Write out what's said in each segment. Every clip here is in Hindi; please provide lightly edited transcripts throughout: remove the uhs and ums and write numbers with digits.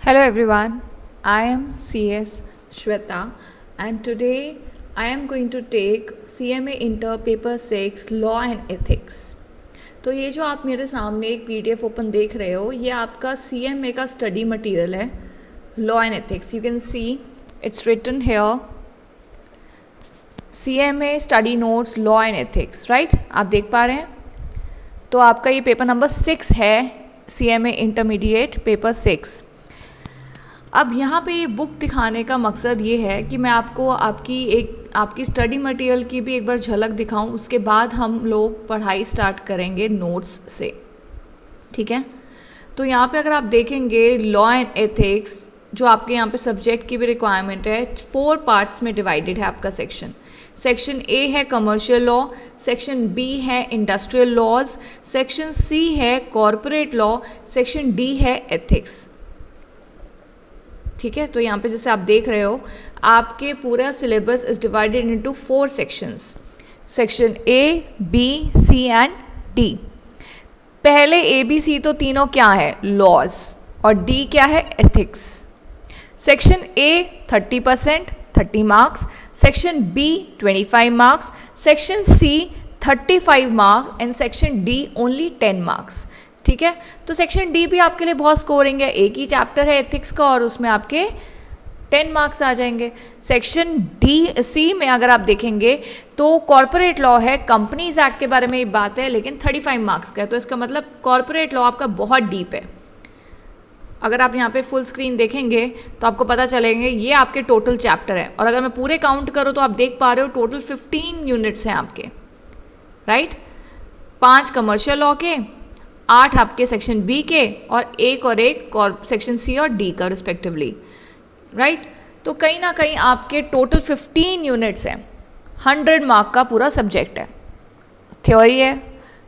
Hello everyone, I am CS Shweta and today I am going to take CMA Inter Paper 6 Law and Ethics। तो ये जो आप मेरे सामने एक PDF ओपन देख रहे हो ये आपका CMA का स्टडी मटेरियल है law and ethics. You can see it's written here CMA study notes law and ethics, right? आप देख पा रहे हैं। तो आपका ये पेपर नंबर 6 है, CMA इंटरमीडिएट पेपर 6। अब यहाँ पे ये बुक दिखाने का मकसद ये है कि मैं आपको आपकी स्टडी मटेरियल की भी एक बार झलक दिखाऊं, उसके बाद हम लोग पढ़ाई स्टार्ट करेंगे नोट्स से, ठीक है? तो यहाँ पे अगर आप देखेंगे लॉ एंड एथिक्स जो आपके यहाँ पे सब्जेक्ट की भी रिक्वायरमेंट है, 4 पार्ट्स में डिवाइडेड है आपका सेक्शन ए है कमर्शियल लॉ, सेक्शन बी है इंडस्ट्रियल लॉज, सेक्शन सी है कॉरपोरेट लॉ, सेक्शन डी है एथिक्स, ठीक है? तो यहाँ पे जैसे आप देख रहे हो आपके पूरा syllabus is divided into 4 sections, section A, B, C and D. पहले ए बी सी तो तीनों क्या है, लॉज, और डी क्या है, ethics. Section A 30% 30 marks, section B 25 marks, section C 35 marks and section D only 10 marks, ठीक है? तो सेक्शन डी भी आपके लिए बहुत स्कोरिंग है, एक ही चैप्टर है एथिक्स का और उसमें आपके 10 मार्क्स आ जाएंगे। सेक्शन सी में अगर आप देखेंगे तो कॉरपोरेट लॉ है, कंपनीज एक्ट के बारे में ये बात है, लेकिन 35 मार्क्स का है। तो इसका मतलब कॉरपोरेट लॉ आपका बहुत डीप है। अगर आप यहाँ पे फुल स्क्रीन देखेंगे तो आपको पता चलेंगे ये आपके टोटल चैप्टर है, और अगर मैं पूरे काउंट करूँ तो आप देख पा रहे हो टोटल 15 यूनिट्स हैं आपके, राइट? 5 कमर्शियल लॉ के, 8 आपके सेक्शन बी के और एक सेक्शन सी और डी का रिस्पेक्टिवली, राइट? तो कहीं ना कहीं आपके टोटल 15 यूनिट्स हैं, 100 मार्क का पूरा सब्जेक्ट है, थ्योरी है।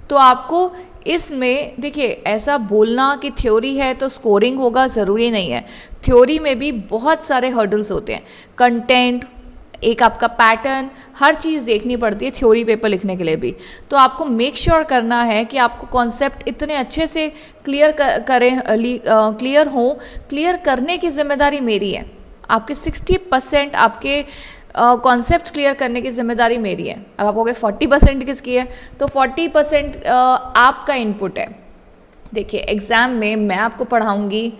तो आपको इसमें देखिए ऐसा बोलना कि थ्योरी है तो स्कोरिंग होगा, ज़रूरी नहीं है। थ्योरी में भी बहुत सारे हर्डल्स होते हैं, कंटेंट, एक आपका पैटर्न, हर चीज़ देखनी पड़ती है थ्योरी पेपर लिखने के लिए भी। तो आपको मेक श्योर करना है कि आपको कॉन्सेप्ट इतने अच्छे से क्लियर हो। क्लियर करने की जिम्मेदारी मेरी है, आपके 60% आपके कॉन्सेप्ट क्लियर करने की जिम्मेदारी मेरी है। अब आप कहोगे 40% किसकी है? तो 40% आपका इनपुट है। देखिए एग्ज़ाम में मैं आपको पढ़ाऊँगी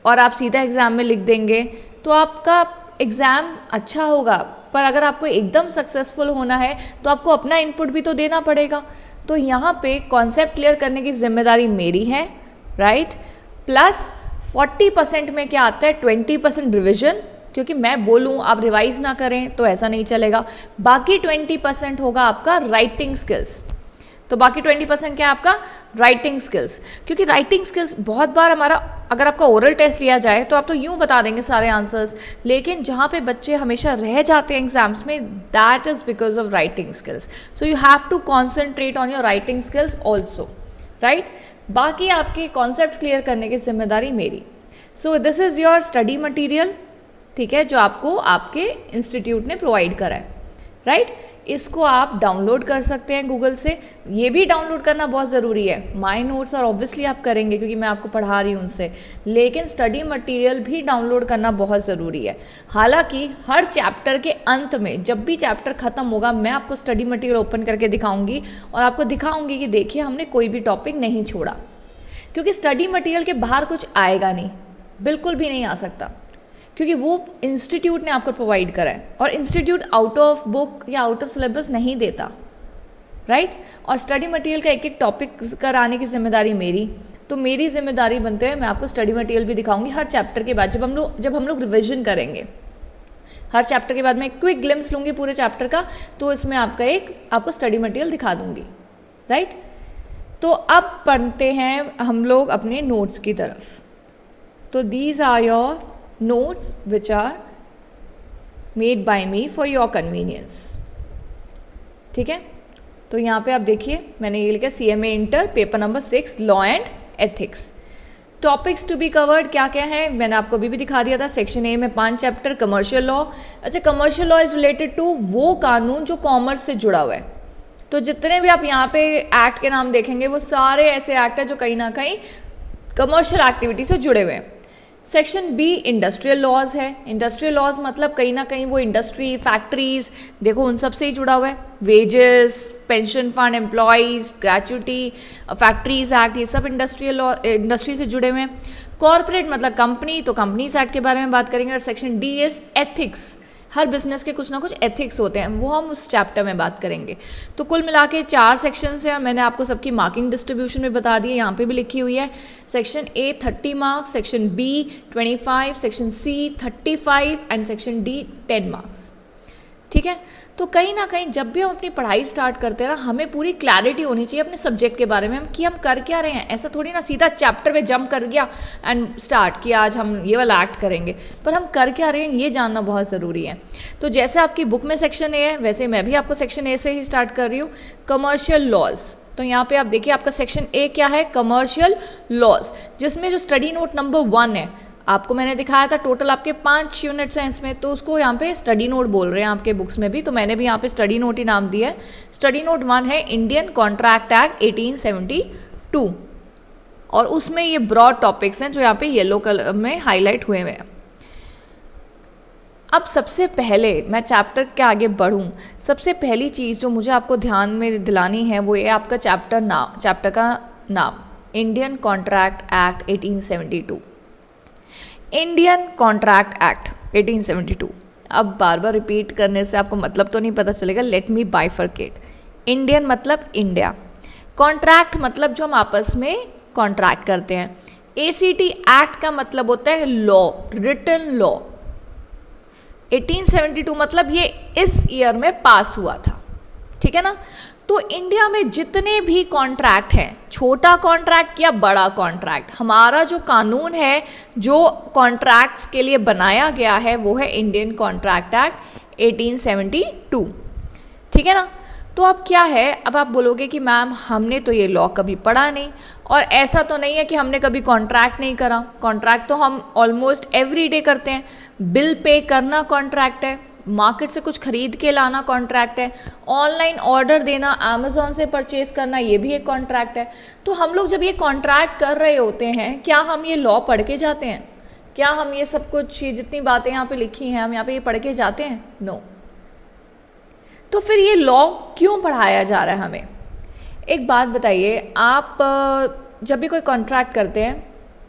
और आप सीधा एग्ज़ाम में लिख देंगे तो आपका एग्ज़ाम अच्छा होगा, पर अगर आपको एकदम सक्सेसफुल होना है तो आपको अपना इनपुट भी तो देना पड़ेगा। तो यहाँ पे कॉन्सेप्ट क्लियर करने की जिम्मेदारी मेरी है, राइट? प्लस 40% में क्या आता है, 20% रिविजन, क्योंकि मैं बोलूँ आप रिवाइज ना करें तो ऐसा नहीं चलेगा। बाकी 20% होगा आपका राइटिंग स्किल्स। तो बाकी 20% क्या है आपका, राइटिंग स्किल्स, क्योंकि राइटिंग स्किल्स बहुत बार हमारा, अगर आपका ओरल टेस्ट लिया जाए तो आप तो यूँ बता देंगे सारे आंसर्स, लेकिन जहाँ पे बच्चे हमेशा रह जाते हैं एग्जाम्स में, that is because of writing skills. So you have to concentrate on your writing skills also, right? बाकी आपके कॉन्सेप्ट क्लियर करने की जिम्मेदारी मेरी। So this is your study material, ठीक है, जो आपको आपके इंस्टीट्यूट ने प्रोवाइड करा है, राइट? इसको आप डाउनलोड कर सकते हैं गूगल से। ये भी डाउनलोड करना बहुत ज़रूरी है। माई नोट्स और ऑब्वियसली आप करेंगे क्योंकि मैं आपको पढ़ा रही हूँ उनसे, लेकिन स्टडी मटेरियल भी डाउनलोड करना बहुत ज़रूरी है। हालांकि हर चैप्टर के अंत में जब भी चैप्टर ख़त्म होगा मैं आपको स्टडी मटेरियल ओपन करके दिखाऊंगी और आपको दिखाऊंगी कि देखिए हमने कोई भी टॉपिक नहीं छोड़ा, क्योंकि स्टडी मटेरियल के बाहर कुछ आएगा नहीं, बिल्कुल भी नहीं आ सकता, क्योंकि वो इंस्टीट्यूट ने आपको प्रोवाइड करा है और इंस्टीट्यूट आउट ऑफ बुक या आउट ऑफ सिलेबस नहीं देता, राइट? और स्टडी मटेरियल का एक एक टॉपिक कराने की जिम्मेदारी मेरी। तो मेरी जिम्मेदारी बनते हैं मैं आपको स्टडी मटेरियल भी दिखाऊंगी हर चैप्टर के बाद, जब हम लोग रिविजन करेंगे। हर चैप्टर के बाद मैं क्विक ग्लिम्स लूँगी पूरे चैप्टर का, तो इसमें आपको स्टडी मटेरियल दिखा दूँगी, राइट? तो अब पढ़ते हैं हम लोग अपने नोट्स की तरफ। तो these are your notes which are made by me for your convenience, ठीक है? तो यहाँ पे आप देखिए मैंने ये लिखा CMA inter paper number 6 law and ethics. Topics to be covered क्या क्या है मैंने आपको अभी भी दिखा दिया था। सेक्शन ए में 5 चैप्टर, कमर्शियल लॉ। अच्छा, commercial law is related to वो कानून जो कॉमर्स से जुड़ा हुआ है। तो जितने भी आप यहाँ पे एक्ट के नाम देखेंगे वो सारे ऐसे एक्ट है जो कहीं ना कहीं कमर्शियल एक्टिविटी से जुड़े हुए हैं। सेक्शन बी इंडस्ट्रियल लॉज है। इंडस्ट्रियल लॉज मतलब कहीं ना कहीं वो इंडस्ट्री, फैक्ट्रीज, देखो उन सब से ही जुड़ा हुआ है। Wages, pension fund, employees, gratuity, factories act, ये सब इंडस्ट्री से जुड़े हुए हैं। कॉर्पोरेट मतलब कंपनी, तो कंपनीज एक्ट के बारे में बात करेंगे। और section D is ethics, her business के कुछ ना कुछ एथिक्स होते हैं, वो हम उस चैप्टर में बात करेंगे। तो कुल मिला के 4 सेक्शंस हैं, मैंने आपको सबकी मार्किंग डिस्ट्रीब्यूशन में बता दी है, यहाँ पे भी लिखी हुई है। Section A 30 marks, section B 25, section C 35 and section D 10 marks. ठीक है, तो कहीं ना कहीं जब भी हम अपनी पढ़ाई स्टार्ट करते हैं ना, हमें पूरी क्लैरिटी होनी चाहिए अपने सब्जेक्ट के बारे में कि हम कर क्या रहे हैं। ऐसा थोड़ी ना सीधा चैप्टर में जंप कर गया एंड स्टार्ट किया आज हम ये वाला एक्ट करेंगे, पर हम कर क्या रहे हैं ये जानना बहुत ज़रूरी है। तो जैसे आपकी बुक में सेक्शन ए है, वैसे मैं भी आपको सेक्शन ए से ही स्टार्ट कर रही हूँ, कमर्शियल लॉज। तो यहाँ पे आप देखिए आपका सेक्शन ए क्या है, कमर्शियल लॉज, जिसमें जो स्टडी नोट नंबर 1 है, आपको मैंने दिखाया था टोटल आपके 5 यूनिट्स हैं इसमें, तो उसको यहाँ पे स्टडी नोट बोल रहे हैं आपके बुक्स में भी, तो मैंने भी यहाँ पे स्टडी नोट ही नाम दिया है। स्टडी नोट 1 है इंडियन कॉन्ट्रैक्ट एक्ट 1872, और उसमें ये ब्रॉड टॉपिक्स हैं जो यहाँ पे येलो कलर में हाईलाइट हुए हुए हैं। अब सबसे पहले मैं चैप्टर के आगे बढ़ूँ, सबसे पहली चीज़ जो मुझे आपको ध्यान में दिलानी है वो ये आपका चैप्टर का नाम, Indian contract act 1872। Indian contract act 1872। अब बार बार रिपीट करने से आपको मतलब तो नहीं पता चलेगा, लेट मी बाइफरकेट। इंडियन मतलब इंडिया, कॉन्ट्रैक्ट मतलब जो हम आपस में कॉन्ट्रैक्ट करते हैं। एसीटी एक्ट का मतलब होता है लॉ, रिटन लॉ। 1872 मतलब ये इस ईयर में पास हुआ था, ठीक है ना। तो इंडिया में जितने भी कॉन्ट्रैक्ट हैं, छोटा कॉन्ट्रैक्ट या बड़ा कॉन्ट्रैक्ट, हमारा जो कानून है जो कॉन्ट्रैक्ट्स के लिए बनाया गया है वो है इंडियन कॉन्ट्रैक्ट एक्ट 1872, ठीक है ना। तो अब क्या है, अब आप बोलोगे कि मैम हमने तो ये लॉ कभी पढ़ा नहीं, और ऐसा तो नहीं है कि हमने कभी कॉन्ट्रैक्ट नहीं करा। कॉन्ट्रैक्ट तो हम ऑलमोस्ट एवरी डे करते हैं। बिल पे करना कॉन्ट्रैक्ट है, मार्केट से कुछ खरीद के लाना कॉन्ट्रैक्ट है, ऑनलाइन ऑर्डर देना, अमेज़ॉन से परचेज करना, ये भी एक कॉन्ट्रैक्ट है। तो हम लोग जब ये कॉन्ट्रैक्ट कर रहे होते हैं, क्या हम ये लॉ पढ़ के जाते हैं? क्या हम ये सब कुछ, ये जितनी बातें यहाँ पे लिखी हैं, हम यहाँ पे ये पढ़ के जाते हैं? नो। तो फिर ये लॉ क्यों पढ़ाया जा रहा है हमें? एक बात बताइए, आप जब भी कोई कॉन्ट्रैक्ट करते हैं,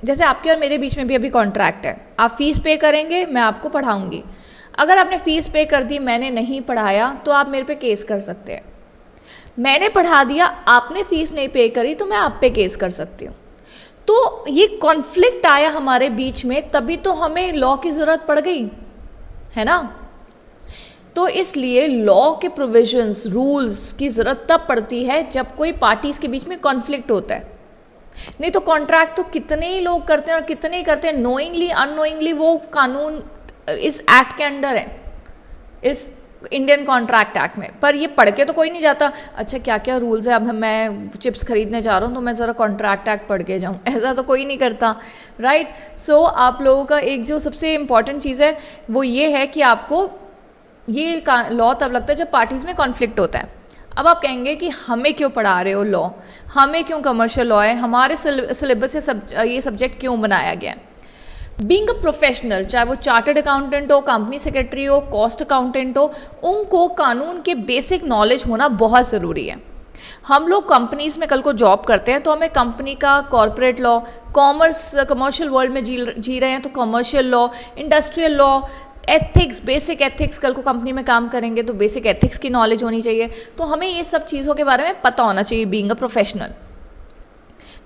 जैसे आपके और मेरे बीच में भी अभी कॉन्ट्रैक्ट है, आप फीस पे करेंगे, मैं आपको पढ़ाऊँगी। अगर आपने फ़ीस पे कर दी, मैंने नहीं पढ़ाया, तो आप मेरे पे केस कर सकते हैं। मैंने पढ़ा दिया, आपने फ़ीस नहीं पे करी, तो मैं आप पे केस कर सकती हूँ। तो ये कॉन्फ्लिक्ट आया हमारे बीच में, तभी तो हमें लॉ की ज़रूरत पड़ गई, है ना। तो इसलिए लॉ के प्रोविजंस, रूल्स की ज़रूरत तब पड़ती है जब कोई पार्टीज़ के बीच में कॉन्फ्लिक्ट होता है। नहीं तो कॉन्ट्रैक्ट तो कितने ही लोग करते हैं, और कितने ही करते हैं नोइंगली अननोइंगली, वो कानून इस एक्ट के अंडर है, इस इंडियन कॉन्ट्रैक्ट एक्ट में। पर ये पढ़ के तो कोई नहीं जाता, अच्छा क्या क्या रूल्स है, अब मैं चिप्स खरीदने जा रहा हूँ तो मैं ज़रा कॉन्ट्रैक्ट एक्ट पढ़ के जाऊँ, ऐसा तो कोई नहीं करता, राइट। सो आप लोगों का एक जो सबसे इम्पॉर्टेंट चीज़ है वो ये है कि आपको ये लॉ तब लगता है जब पार्टीज़ में कॉन्फ्लिक्ट होता है। अब आप कहेंगे कि हमें क्यों पढ़ा रहे हो लॉ, हमें क्यों कमर्शियल लॉ है, हमारे सिलेबस से ये सब्जेक्ट क्यों बनाया गया है? बीइंग अ प्रोफेशनल, चाहे वो चार्टर्ड अकाउंटेंट हो, कंपनी सेक्रेटरी हो, कॉस्ट अकाउंटेंट हो, उनको कानून के बेसिक नॉलेज होना बहुत ज़रूरी है। हम लोग कंपनीज़ में कल को जॉब करते हैं तो हमें कंपनी का कॉर्पोरेट लॉ, कमर्शियल वर्ल्ड में जी रहे हैं तो commercial law, industrial law, ethics, basic ethics, कल को कंपनी में काम करेंगे तो बेसिक एथिक्स की नॉलेज होनी चाहिए। तो हमें ये सब चीज़ों के बारे में पता होना चाहिए being a professional.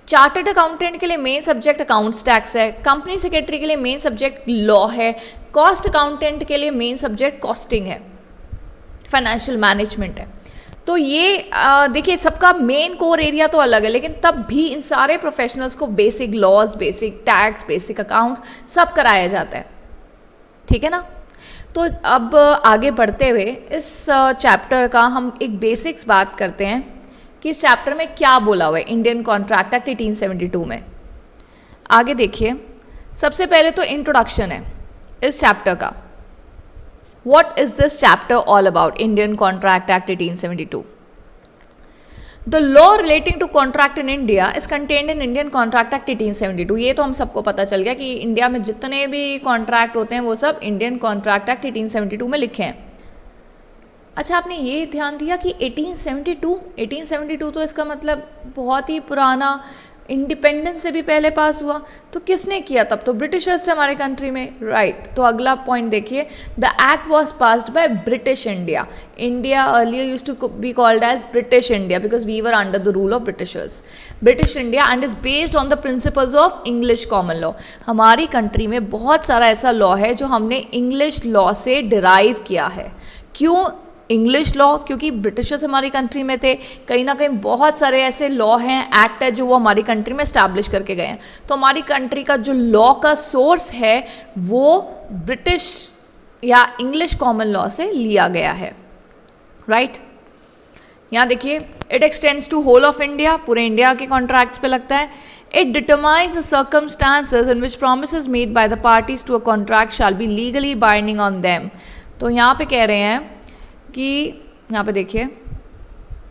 Chartered accountant के लिए मेन सब्जेक्ट अकाउंट्स टैक्स है, कंपनी सेक्रेटरी के लिए मेन सब्जेक्ट लॉ है, कॉस्ट अकाउंटेंट के लिए मेन सब्जेक्ट कॉस्टिंग है, फाइनेंशियल मैनेजमेंट है। तो ये देखिए सबका मेन कोर एरिया तो अलग है, लेकिन तब भी इन सारे प्रोफेशनल्स को basic laws, basic tax, basic accounts सब कराया जाता है, ठीक है ना। तो अब आगे बढ़ते हुए इस चैप्टर का हम एक बेसिक्स बात करते हैं कि इस चैप्टर में क्या बोला हुआ है इंडियन कॉन्ट्रैक्ट एक्ट 1872 में। आगे देखिए, सबसे पहले तो इंट्रोडक्शन है इस चैप्टर का। What is this chapter all about, Indian contract act 1872? The law relating to contract in India is contained in Indian contract act 1872। ये तो हम सबको पता चल गया कि इंडिया में जितने भी कॉन्ट्रैक्ट होते हैं वो सब इंडियन कॉन्ट्रैक्ट एक्ट 1872 में लिखे हैं। अच्छा, आपने ये ध्यान दिया कि 1872 तो इसका मतलब बहुत ही पुराना, इंडिपेंडेंस से भी पहले पास हुआ। तो किसने किया? तब तो ब्रिटिशर्स थे हमारे कंट्री में, राइट। तो अगला पॉइंट देखिए, the act was passed by British India. India earlier used to be called as British India because we were under the rule of Britishers, British India, and is based on the principles of English common law. हमारी कंट्री में बहुत सारा ऐसा लॉ है जो हमने इंग्लिश लॉ से डिराइव किया है। क्यों इंग्लिश लॉ? क्योंकि ब्रिटिशर्स हमारी कंट्री में थे, कहीं ना कहीं बहुत सारे ऐसे लॉ हैं, एक्ट है जो वो हमारी कंट्री में इस्टेब्लिश करके गए हैं। तो हमारी कंट्री का जो लॉ का सोर्स है वो ब्रिटिश या इंग्लिश कॉमन लॉ से लिया गया है, राइट। यहाँ देखिए, it extends to whole of India, पूरे इंडिया के कॉन्ट्रैक्ट्स पे लगता है। It determines the circumstances in which promises made by the parties to a contract shall be legally binding on them. तो यहाँ पे कह रहे हैं कि यहाँ पे देखिए,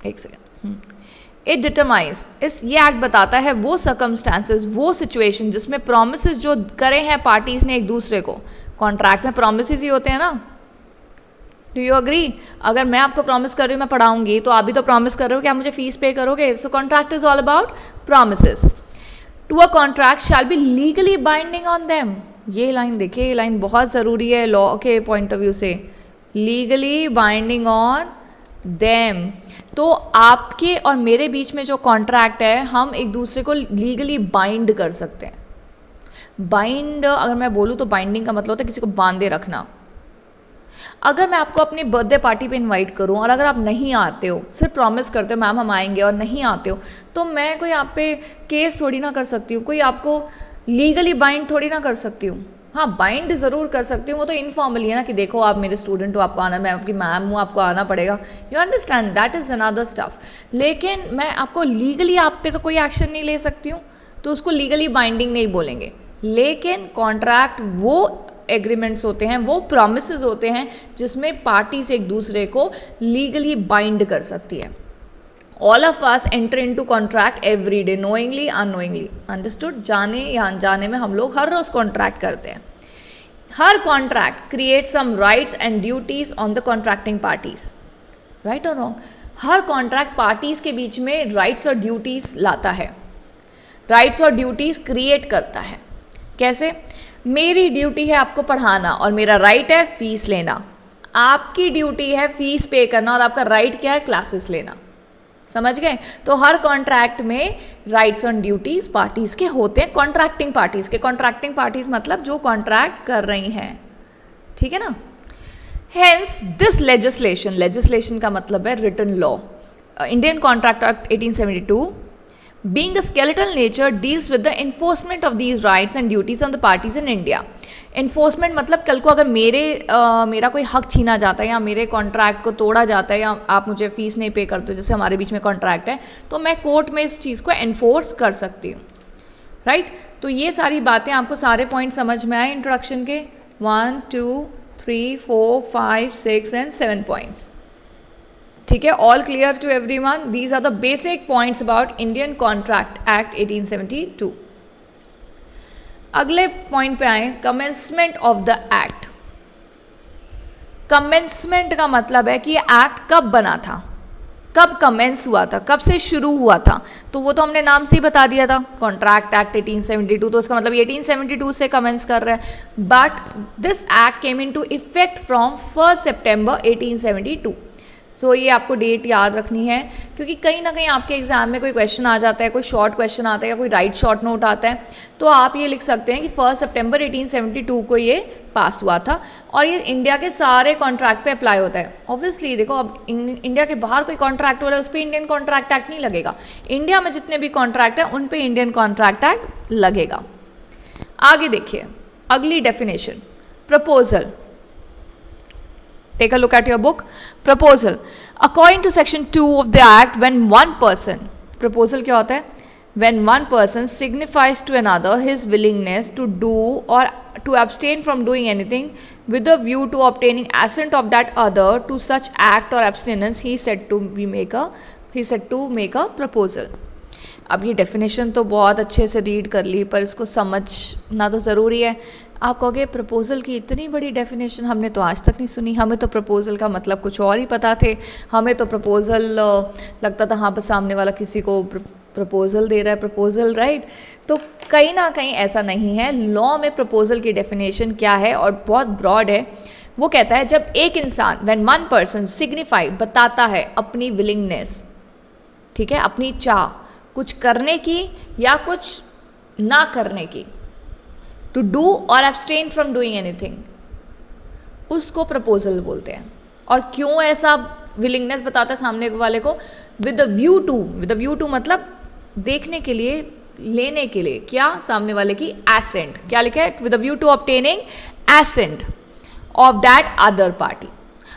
एक सेकेंड, इट डिटरमाइंस, ये एक्ट बताता है वो सर्कमस्टांसेस, वो सिचुएशन जिसमें प्रोमिसेस जो करे हैं पार्टीज ने एक दूसरे को, कॉन्ट्रैक्ट में प्रोमिसेस ही होते हैं ना। Do you agree? अगर मैं आपको प्रॉमिस कर रही हूँ मैं पढ़ाऊंगी, तो आप भी तो प्रॉमिस कर रहे हो कि आप मुझे फीस पे करोगे। So contract is all about promises. To a contract shall be legally binding on them. ये लाइन देखिए, ये लाइन बहुत ज़रूरी है लॉ के पॉइंट ऑफ व्यू से। लीगली बाइंडिंग ऑन देम, तो आपके और मेरे बीच में जो कॉन्ट्रैक्ट है हम एक दूसरे को लीगली बाइंड कर सकते हैं। बाइंड अगर मैं बोलूँ तो बाइंडिंग का मतलब होता है किसी को बांधे रखना। अगर मैं आपको अपनी बर्थडे पार्टी पे इनवाइट करूं और अगर आप नहीं आते हो, सिर्फ प्रॉमिस करते हो मैम हम आएंगे और नहीं आते हो, तो मैं कोई आप पे केस थोड़ी ना कर सकती हूँ, कोई आपको लीगली बाइंड थोड़ी ना कर सकती हूँ। हाँ, बाइंड ज़रूर कर सकती हूँ, वो तो इनफॉर्मली है ना कि देखो आप मेरे स्टूडेंट हो, आपको आना, मैं आपकी मैम हूँ, आपको आना पड़ेगा। You understand, that is another stuff. लेकिन मैं आपको लीगली आप पे तो कोई एक्शन नहीं ले सकती हूँ, तो उसको लीगली बाइंडिंग नहीं बोलेंगे। लेकिन कॉन्ट्रैक्ट वो एग्रीमेंट्स होते हैं, वो प्रॉमिसेस होते हैं जिसमें पार्टीज एक दूसरे को लीगली बाइंड कर सकती है। All of us enter into contract every day, knowingly unknowingly, understood. जाने या अनजाने में हम लोग हर रोज कॉन्ट्रैक्ट करते हैं। हर contract create some rights and duties on the contracting parties, right और रॉन्ग? हर कॉन्ट्रैक्ट पार्टीज के बीच में राइट्स और ड्यूटीज लाता है, राइट्स और ड्यूटीज क्रिएट करता है। कैसे? मेरी ड्यूटी है आपको पढ़ाना और मेरा राइट है फीस लेना। आपकी ड्यूटी है फीस पे करना और आपका राइट क्या है? क्लासेस लेना। समझ गए? तो हर कॉन्ट्रैक्ट में राइट्स एंड ड्यूटीज पार्टीज के होते हैं, कॉन्ट्रैक्टिंग पार्टीज के। कॉन्ट्रैक्टिंग पार्टीज मतलब जो कॉन्ट्रैक्ट कर रही हैं, ठीक है ना। हेंस दिस लेजिस्लेशन, लेजिस्लेशन का मतलब है written law. Indian contract act 1872 being a skeletal nature deals with the enforcement of these rights and duties on the parties in India. Enforcement मतलब कल को अगर मेरा कोई हक छीना जाता है या मेरे कॉन्ट्रैक्ट को तोड़ा जाता है या आप मुझे फीस नहीं पे करते हो, जैसे हमारे बीच में कॉन्ट्रैक्ट है, तो मैं कोर्ट में इस चीज़ को एनफोर्स कर सकती हूँ, राइट। तो ये सारी बातें आपको, सारे पॉइंट समझ में आए इंट्रोडक्शन के? 1 2 3 4 5 6 एंड 7 पॉइंट्स, ठीक है। All clear to everyone? These are the basic points about Indian contract act 1872। अगले पॉइंट पे आए, commencement of the act. Commencement का मतलब है कि ये एक्ट कब बना था, कब कमेंस हुआ था, कब से शुरू हुआ था। तो वो तो हमने नाम से ही बता दिया था, कॉन्ट्रैक्ट एक्ट 1872, तो उसका मतलब 1872 से कमेंस कर रहा है। But this act came in to effect from 1 September 1872। सो ये आपको डेट याद रखनी है, क्योंकि कहीं ना कहीं आपके एग्जाम में कोई क्वेश्चन आ जाता है, कोई शॉर्ट क्वेश्चन आता है या कोई राइट शॉर्ट नोट आता है, तो आप ये लिख सकते हैं कि 1 सितंबर 1872 को ये पास हुआ था और ये इंडिया के सारे कॉन्ट्रैक्ट पे अप्लाई होता है। ऑब्वियसली देखो, अब इंडिया के बाहर कोई कॉन्ट्रैक्ट हो रहा है उस पर इंडियन कॉन्ट्रैक्ट एक्ट नहीं लगेगा, इंडिया में जितने भी कॉन्ट्रैक्ट हैं उन पे इंडियन कॉन्ट्रैक्ट एक्ट लगेगा। आगे देखिए अगली definition, proposal. Take a look at your book. Proposal. According to section 2 of the act, when one person, proposal क्या होता है? When one person signifies to another his willingness to do or to abstain from doing anything with a view to obtaining assent of that other to such act or abstinence, he is said to be make a he said to make a proposal. अब ये डेफिनेशन तो बहुत अच्छे से रीड कर ली, पर इसको समझना तो ज़रूरी है। आप कहोगे प्रपोज़ल की इतनी बड़ी डेफिनेशन हमने तो आज तक नहीं सुनी, हमें तो प्रपोज़ल का मतलब कुछ और ही पता थे, हमें तो प्रपोज़ल लगता था हाँ बस सामने वाला किसी को प्रपोज़ल दे रहा है, प्रपोज़ल, राइट। तो कहीं ना कहीं ऐसा नहीं है। लॉ में प्रपोज़ल की डेफिनेशन क्या है और बहुत ब्रॉड है। वो कहता है जब एक इंसान, व्हेन वन पर्सन सिग्निफाई, बताता है अपनी विलिंगनेस, ठीक है, अपनी चाह कुछ करने की या कुछ ना करने की, to do or abstain from doing anything, उसको प्रपोजल बोलते हैं। और क्यों ऐसा विलिंगनेस बताता है सामने वाले को? विद द व्यू टू मतलब देखने के लिए, लेने के लिए, क्या? सामने वाले की एसेंट। क्या लिखा है? With the view to obtaining assent of that other party.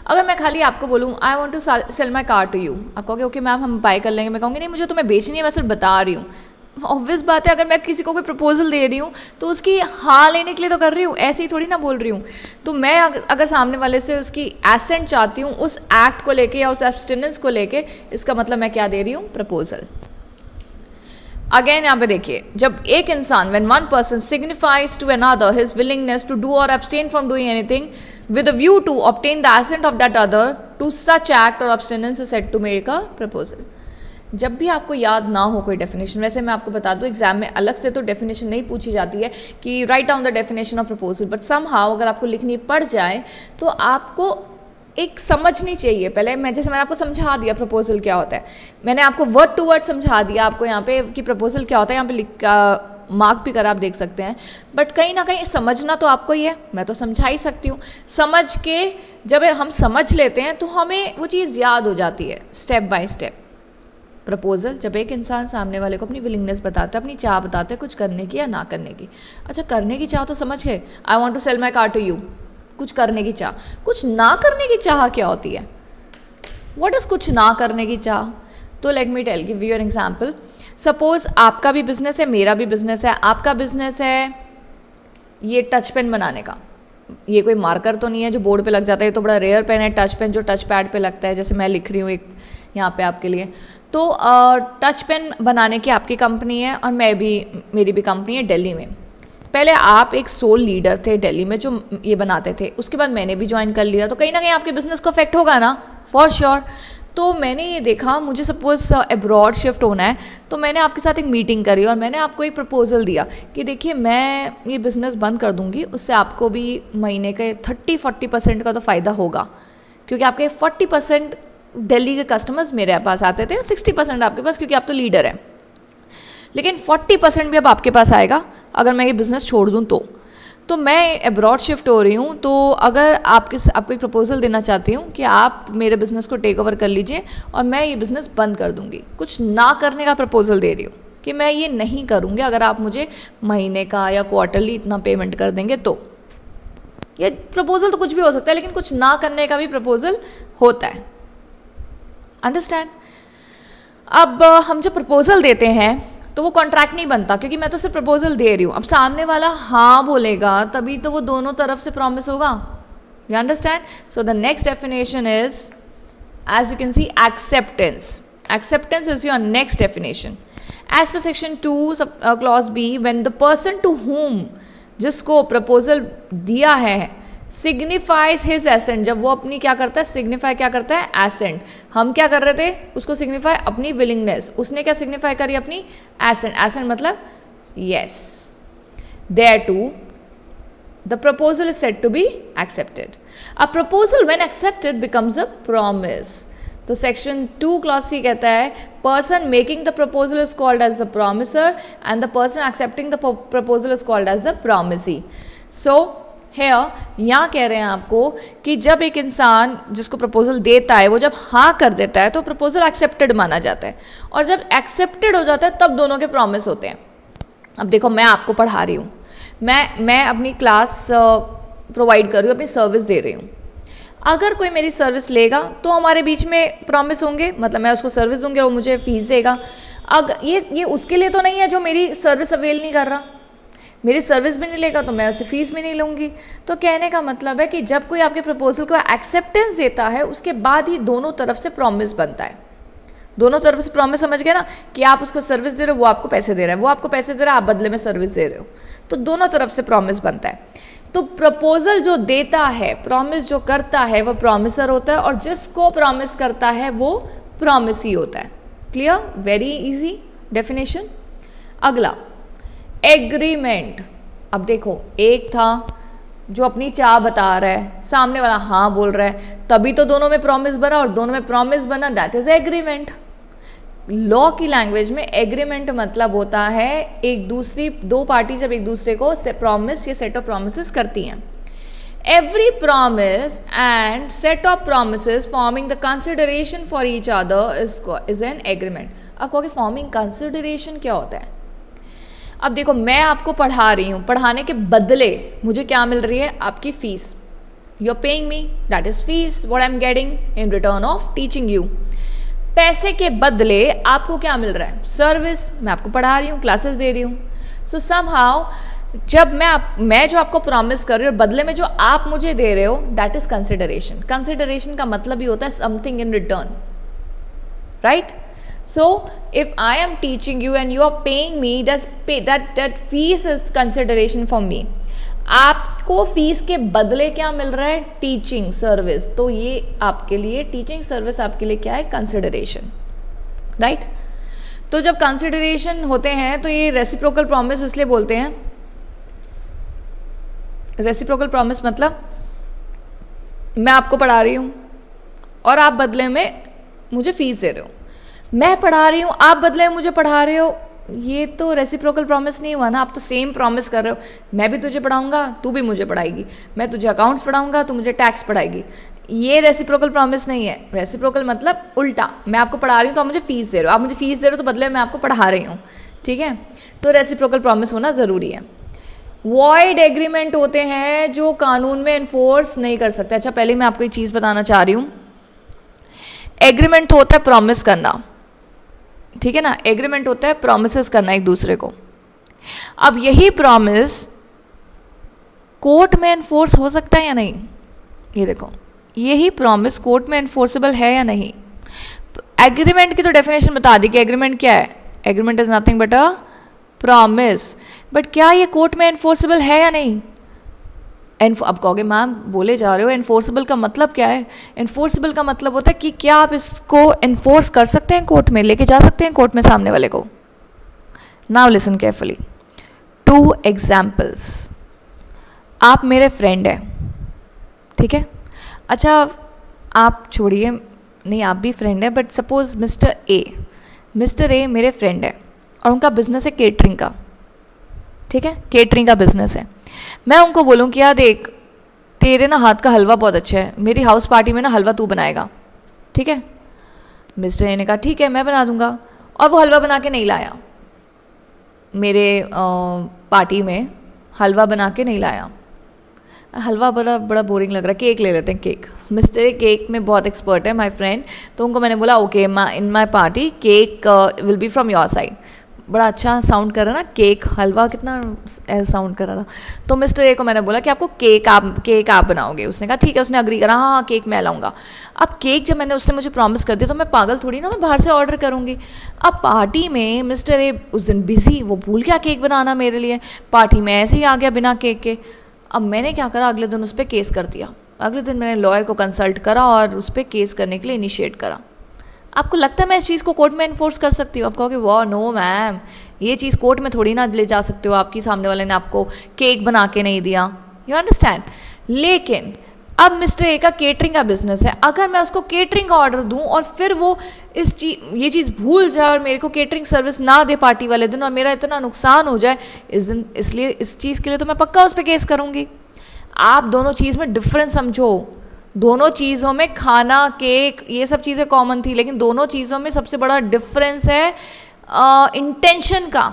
अगर मैं खाली आपको बोलूँ I want to sell my car to you, आप कहोगे ओके मैम हम बाय कर लेंगे। मैं कहूँगी नहीं, मुझे तुम्हें बेचनी है, मैं सिर्फ बता रही हूँ। ऑब्वियस बात है, अगर मैं किसी को कोई प्रपोजल दे रही हूँ तो उसकी हाँ लेने के लिए तो कर रही हूँ, ऐसे ही थोड़ी ना बोल रही हूँ। तो मैं अगर सामने वाले से उसकी एसेंट चाहती हूँ उस एक्ट को लेके या उस एब्सटिनेंस को लेके, इसका मतलब मैं क्या दे रही हूँ? प्रपोजल। अगेन यहाँ पे देखिए, जब एक इंसान, when one person signifies to another his willingness to do or abstain from doing anything with a view to obtain the assent of that other to such act or abstinence is said to make a proposal. जब भी आपको याद ना हो कोई डेफिनेशन, वैसे मैं आपको बता दूं एग्जाम में अलग से तो डेफिनेशन नहीं पूछी जाती है कि write down the definition of proposal, but somehow अगर आपको लिखनी पड़ जाए तो आपको एक समझनी चाहिए। पहले मैंने आपको समझा दिया प्रपोजल क्या होता है, मैंने आपको वर्ड टू वर्ड समझा दिया आपको यहाँ पे कि प्रपोजल क्या होता है, यहाँ पे मार्क भी कर आप देख सकते हैं। बट कहीं ना कहीं समझना तो आपको ही है, मैं तो समझा ही सकती हूँ। समझ के जब हम समझ लेते हैं तो हमें वो चीज़ याद हो जाती है स्टेप बाय स्टेप। प्रपोजल, जब एक इंसान सामने वाले को अपनी विलिंगनेस बताता है, अपनी चाह बताता है कुछ करने की या ना करने की। अच्छा, करने की चाह तो समझ गए, I want to sell my car to you, कुछ करने की चाह। कुछ ना करने की चाह क्या होती है? व्हाट इज कुछ ना करने की चाह? तो let me tell, give you an example. Suppose आपका भी बिजनेस है, मेरा भी बिजनेस है। आपका बिजनेस है ये टच पेन बनाने का, ये कोई मार्कर तो नहीं है जो बोर्ड पे लग जाता है, ये तो बड़ा रेयर पेन है टच पेन जो टच पैड पे लगता है, जैसे मैं लिख रही हूँ एक यहाँ पे आपके लिए। तो टच पेन बनाने की आपकी कंपनी है और मेरी भी कंपनी है दिल्ली में। पहले आप एक सोल लीडर थे दिल्ली में जो ये बनाते थे, उसके बाद मैंने भी ज्वाइन कर लिया, तो कहीं ना कहीं आपके बिजनेस को अफेक्ट होगा ना, फॉर श्योर। तो मैंने ये देखा मुझे सपोज अब्रॉड शिफ्ट होना है, तो मैंने आपके साथ एक मीटिंग करी और मैंने आपको एक प्रपोजल दिया कि देखिए मैं ये बिज़नेस बंद कर दूंगी, उससे आपको भी महीने के 30-40% का तो फ़ायदा होगा, क्योंकि आपके 40% दिल्ली के कस्टमर्स मेरे पास आते थे और 60% आपके पास, क्योंकि आप तो लीडर हैं। लेकिन 40% भी अब आपके पास आएगा अगर मैं ये बिज़नेस छोड़ दूँ तो मैं अब्रॉड शिफ्ट हो रही हूँ। तो अगर आपको एक प्रपोजल देना चाहती हूँ कि आप मेरे बिज़नेस को टेक ओवर कर लीजिए और मैं ये बिज़नेस बंद कर दूँगी। कुछ ना करने का प्रपोजल दे रही हूँ कि मैं ये नहीं करूँगी अगर आप मुझे महीने का या क्वार्टरली इतना पेमेंट कर देंगे। तो ये प्रपोजल तो कुछ भी हो सकता है, लेकिन कुछ ना करने का भी प्रपोजल होता है। अंडरस्टैंड? अब हम जब प्रपोजल देते हैं तो वो कॉन्ट्रैक्ट नहीं बनता, क्योंकि मैं तो सिर्फ प्रपोजल दे रही हूँ। अब सामने वाला हाँ बोलेगा तभी तो वो दोनों तरफ से प्रॉमिस होगा। You understand? So the next definition is, as you can see, acceptance. Acceptance is your next definition. As per section 2 clause B, when the person to whom, जिसको प्रपोजल दिया है, सिग्निफाइज हिज एसेंट, जब वो अपनी क्या करता है, सिग्निफाई क्या करता है, एसेंट। हम क्या कर रहे थे, उसको सिग्निफाई अपनी विलिंगनेस, उसने क्या सिग्निफाई करी, अपनी एसेंट। एसेंट मतलब yes, thereto the proposal is said to be accepted. A proposal when accepted becomes a promise. तो सेक्शन 2 क्लॉज सी कहता है, person making the proposal is called as the promisor and the person accepting the proposal is called as the promisee. So यहाँ कह रहे हैं आपको कि जब एक इंसान जिसको प्रपोजल देता है वो जब हाँ कर देता है तो प्रपोजल एक्सेप्टेड माना जाता है, और जब एक्सेप्टेड हो जाता है तब दोनों के प्रॉमिस होते हैं। अब देखो, मैं आपको पढ़ा रही हूँ, मैं अपनी क्लास प्रोवाइड कर रही हूँ, अपनी सर्विस दे रही हूँ। अगर कोई मेरी सर्विस लेगा तो हमारे बीच में प्रॉमिस होंगे, मतलब मैं उसको सर्विस दूंगी और वो मुझे फीस देगा। अगर ये उसके लिए तो नहीं है जो मेरी सर्विस अवेल नहीं कर रहा, मेरी सर्विस भी नहीं लेगा तो मैं उससे फीस भी नहीं लूँगी। तो कहने का मतलब है कि जब कोई आपके प्रपोजल को एक्सेप्टेंस देता है उसके बाद ही दोनों तरफ से प्रॉमिस बनता है। दोनों तरफ से प्रॉमिस समझ गए ना, कि आप उसको सर्विस दे रहे हो, वो आपको पैसे दे रहा है, वो आपको पैसे दे रहा है, आप बदले में सर्विस दे रहे हो, तो दोनों तरफ से प्रॉमिस बनता है। तो प्रपोजल जो देता है, प्रॉमिस जो करता है, वो प्रॉमिसर होता है, और जिसको प्रॉमिस करता है वो प्रॉमिसी होता है। क्लियर? Very easy definition. अगला एग्रीमेंट। अब देखो, एक था जो अपनी चाह बता रहा है, सामने वाला हाँ बोल रहा है, तभी तो दोनों में प्रॉमिस बना, और दोनों में प्रॉमिस बना, दैट इज एग्रीमेंट। लॉ की लैंग्वेज में एग्रीमेंट मतलब होता है दो पार्टी जब एक दूसरे को प्रॉमिस या सेट ऑफ प्रोमिस करती हैं। Every promise and set of promise forming the consideration for each other is an agreement. अब कहोगे फॉर्मिंग कंसिडरेशन क्या होता है? अब देखो, मैं आपको पढ़ा रही हूँ, पढ़ाने के बदले मुझे क्या मिल रही है? आपकी fees. You are paying me, that is fees what I am getting in return of teaching you. पैसे के बदले आपको क्या मिल रहा है? सर्विस। मैं आपको पढ़ा रही हूँ, क्लासेस दे रही हूँ। सो समहाउ जब मैं जो आपको प्रॉमिस कर रही हूँ, बदले में जो आप मुझे दे रहे हो, दैट इज कंसिडरेशन। कंसिडरेशन का मतलब ही होता है something in return, right? So if I am teaching you and you are paying me, that fees is consideration for me. आपको फीस के बदले क्या मिल रहा है? Teaching service. तो ये आपके लिए टीचिंग सर्विस आपके लिए क्या है? Consideration, right? तो जब कंसिडरेशन होते हैं तो ये रेसिप्रोकल प्रॉमिस इसलिए बोलते हैं। रेसिप्रोकल प्रॉमिस मतलब मैं आपको पढ़ा रही हूँ और आप बदले में मुझे फीस दे रहे हो, मैं पढ़ा रही हूँ, आप बदले में मुझे पढ़ा रहे हो, ये तो रेसिप्रोकल प्रॉमिस नहीं हुआ ना। आप तो सेम प्रॉमिस कर रहे हो, मैं भी तुझे पढ़ाऊंगा, तू भी मुझे पढ़ाएगी, मैं तुझे अकाउंट्स पढ़ाऊंगा, तू मुझे टैक्स पढ़ाएगी। ये रेसिप्रोकल प्रॉमिस नहीं है। रेसिप्रोकल मतलब उल्टा, मैं आपको पढ़ा रही हूँ तो आप मुझे फीस दे रहे हो, आप मुझे फीस दे रहे हो तो बदले में मैं आपको पढ़ा रही हूँ, ठीक है? तो रेसिप्रोकल प्रॉमिस होना ज़रूरी है। वॉइड एग्रीमेंट होते हैं जो कानून में इन्फोर्स नहीं कर सकते। अच्छा, पहले मैं आपको एक चीज़ बताना चाह रही हूँ। एग्रीमेंट तो होता है प्रॉमिस करना, ठीक है ना? एग्रीमेंट होता है प्रॉमिसेस करना एक दूसरे को। अब यही प्रॉमिस कोर्ट में एनफोर्स हो सकता है या नहीं? ये देखो, यही प्रॉमिस कोर्ट में एनफोर्सेबल है या नहीं? एग्रीमेंट की तो डेफिनेशन बता दी कि एग्रीमेंट क्या है। Agreement is nothing but a promise. But क्या ये कोर्ट में एनफोर्सेबल है या नहीं? अब कहोगे मैम बोले जा रहे हो, एनफोर्सेबल का मतलब क्या है? एनफोर्सेबल का मतलब होता है कि क्या आप इसको एनफोर्स कर सकते हैं, कोर्ट में लेके जा सकते हैं, कोर्ट में सामने वाले को। Now listen carefully, 2 examples. आप मेरे फ्रेंड हैं, ठीक है? अच्छा, आप छोड़िए, नहीं आप भी फ्रेंड है, बट सपोज मिस्टर ए मेरे फ्रेंड है और उनका बिजनेस है केटरिंग का, ठीक है? केटरिंग का बिजनेस है। मैं उनको बोलूँ कि यार देख, तेरे ना हाथ का हलवा बहुत अच्छा है, मेरी हाउस पार्टी में ना हलवा तू बनाएगा, ठीक है? मिस्टर ए ने कहा ठीक है मैं बना दूंगा, और वो हलवा बना के नहीं लाया, मेरे पार्टी में हलवा बना के नहीं लाया। हलवा बड़ा बोरिंग लग रहा है, केक ले लेते हैं। केक, मिस्टर ए केक में बहुत एक्सपर्ट है, माय फ्रेंड। तो उनको मैंने बोला okay in my party cake will be from your side. बड़ा अच्छा साउंड कर रहा ना, केक हलवा कितना साउंड कर रहा था। तो मिस्टर ए को मैंने बोला कि आपको केक आप बनाओगे। उसने कहा ठीक है, उसने अग्री करा, हाँ केक मैं लाऊंगा। अब केक जब उसने मुझे प्रॉमिस कर दिया तो मैं पागल थोड़ी ना मैं बाहर से ऑर्डर करूँगी। अब पार्टी में मिस्टर ए उस दिन बिजी, वो भूल गया केक बनाना मेरे लिए, पार्टी में ऐसे ही आ गया बिना केक के। अब मैंने क्या करा, अगले दिन उस पर केस कर दिया। अगले दिन मैंने लॉयर को कंसल्ट करा और उस पर केस करने के लिए इनिशिएट करा। आपको लगता है मैं इस चीज़ को कोर्ट में इन्फोर्स कर सकती हूँ? आप कहोगे वाह नो मैम, ये चीज़ कोर्ट में थोड़ी ना ले जा सकते हो, आपकी सामने वाले ने आपको केक बना के नहीं दिया, यू अंडरस्टैंड। लेकिन अब मिस्टर ए का केटरिंग का बिजनेस है, अगर मैं उसको केटरिंग का ऑर्डर दूं और फिर वो ये चीज़ भूल जाए और मेरे को केटरिंग सर्विस ना दे पार्टी वाले दिन और मेरा इतना नुकसान हो जाए इसलिए इस चीज़ के लिए तो मैं पक्का उस पर केस करूँगी। आप दोनों चीज़ में डिफरेंस समझो। दोनों चीज़ों में खाना, केक, ये सब चीज़ें कॉमन थी, लेकिन दोनों चीज़ों में सबसे बड़ा डिफरेंस है इंटेंशन का।